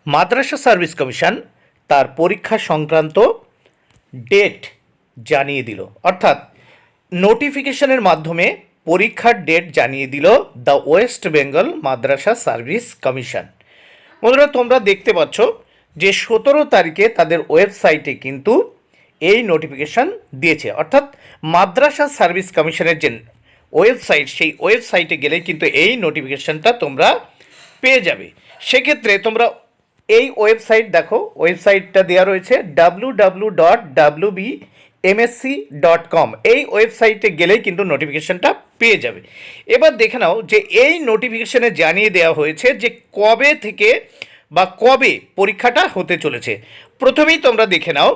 মাদ্রাসা service commission তার পরীক্ষা সংক্রান্ত ডেট জানিয়ে দিল, অর্থাৎ নোটিফিকেশনের মাধ্যমে পরীক্ষার ডেট জানিয়ে দিল the West Bengal Madrasa service commission. বন্ধুরা, তোমরা দেখতে পাচ্ছ যে 17 তারিখে তাদের ওয়েবসাইটে কিন্তু এই নোটিফিকেশান দিয়েছে, অর্থাৎ মাদ্রাসা সার্ভিস কমিশনের যে ওয়েবসাইট, সেই ওয়েবসাইটে গেলে কিন্তু এই নোটিফিকেশানটা তোমরা পেয়ে যাবে। সেক্ষেত্রে তোমরা এই ওয়েবসাইট দেখো, ওয়েবসাইটটা দেওয়া রয়েছে www.wbmsc.com। এই ওয়েবসাইটে গেলেই কিন্তু নোটিফিকেশানটা পেয়ে যাবে। এবার দেখে নাও যে এই নোটিফিকেশানে জানিয়ে দেওয়া হয়েছে যে কবে থেকে বা কবে পরীক্ষাটা হতে চলেছে। প্রথমেই তোমরা দেখে নাও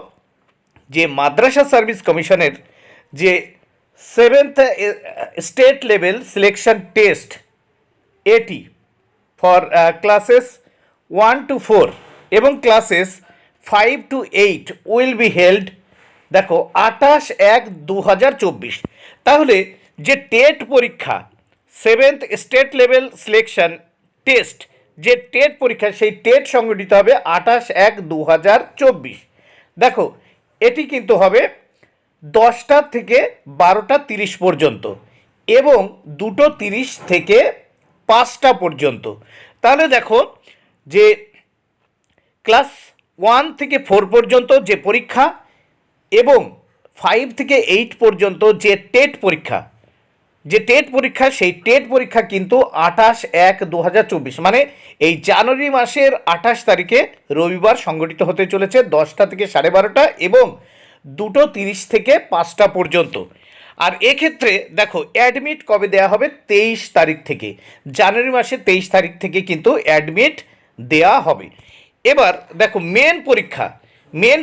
যে মাদ্রাসা সার্ভিস কমিশনের যে 7th state level selection test এটি ফর ক্লাসেস 1 to 4 এবং classes 5 to 8 will be held, দেখো 28/1/2024। তাহলে যে টেট পরীক্ষা 7th state level selection test, যে টেট পরীক্ষা, সেই টেট সংগঠিত হবে 28/1/2024। দেখো এটি কিন্তু হবে 10টা থেকে 12:30 পর্যন্ত এবং 2:30 থেকে 5টা পর্যন্ত। তাহলে দেখো যে ক্লাস 1 থেকে 4 পর্যন্ত যে পরীক্ষা এবং 5 থেকে 8 পর্যন্ত যে টেট পরীক্ষা, সেই টেট পরীক্ষা কিন্তু 28/1/2024 মানে এই জানুয়ারি মাসের 28 তারিখে রবিবার সংগঠিত হতে চলেছে 10টা থেকে 12:30 এবং 2:30 থেকে 5টা পর্যন্ত। আর এক্ষেত্রে দেখো অ্যাডমিট কবে দেওয়া হবে, 23 তারিখ থেকে, জানুয়ারি মাসের 23 তারিখ থেকে কিন্তু অ্যাডমিট দেওয়া হবে। এবার দেখো মেন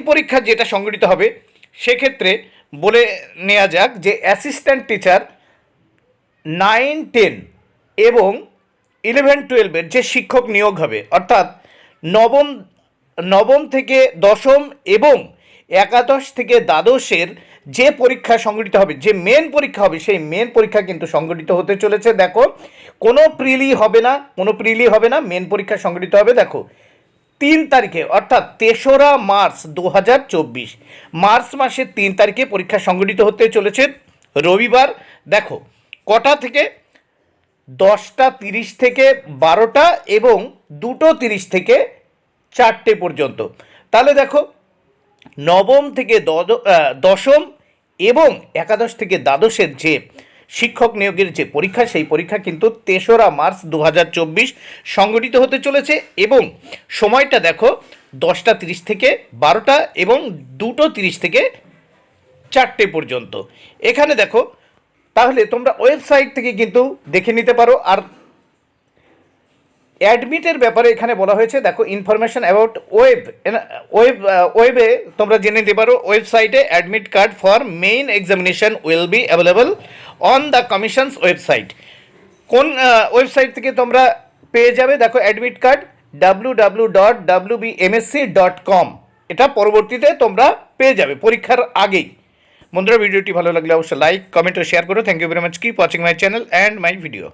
পরীক্ষা যেটা সংগঠিত হবে, সেক্ষেত্রে বলে নেওয়া যাক যে অ্যাসিস্ট্যান্ট টিচার 9, 10 এবং 11, 12 যে শিক্ষক নিয়োগ হবে, অর্থাৎ নবম থেকে দশম এবং একাদশ থেকে দ্বাদশের যে পরীক্ষা সংগঠিত হবে, যে মেন পরীক্ষা হবে, সেই মেন পরীক্ষা কিন্তু সংগঠিত হতে চলেছে। দেখো কোনো প্রিলি হবে না, মেন পরীক্ষা সংগঠিত হবে দেখো 3 তারিখে, অর্থাৎ 3রা মার্চ 2024, মার্চ মাসের 3 তারিখে পরীক্ষা সংগঠিত হতে চলেছে রবিবার। দেখো কটা থেকে, 10:30 থেকে 12টা এবং 2:30 থেকে 4টে পর্যন্ত। তাহলে দেখো নবম থেকে দশম এবং একাদশ থেকে দ্বাদশের যে শিক্ষক নিয়োগের যে পরীক্ষা, সেই পরীক্ষা কিন্তু 3রা মার্চ 2024 সংগঠিত হতে চলেছে এবং সময়টা দেখো 10:30 থেকে 12টা এবং 2:30 থেকে 4টে পর্যন্ত। এখানে দেখো তাহলে তোমরা ওয়েবসাইট থেকে কিন্তু দেখে নিতে পারো। আর অ্যাডমিটের ব্যাপারে এখানে বলা হয়েছে, দেখো ইনফরমেশন অ্যাবাউট ওয়েবে তোমরা জেনে নিতে পারো। ওয়েবসাইটে admit card for main examination will be available on the commission's website. কোন ওয়েবসাইট থেকে তোমরা পেয়ে যাবে, দেখো অ্যাডমিট কার্ড www.wbmsc.com। এটা পরবর্তীতে তোমরা পেয়ে যাবে পরীক্ষার আগেই। বন্ধুরা, ভিডিওটি ভালো লাগলে অবশ্যই লাইক, কমেন্ট ও শেয়ার করো। Thank you very much. Keep watching my channel and my video.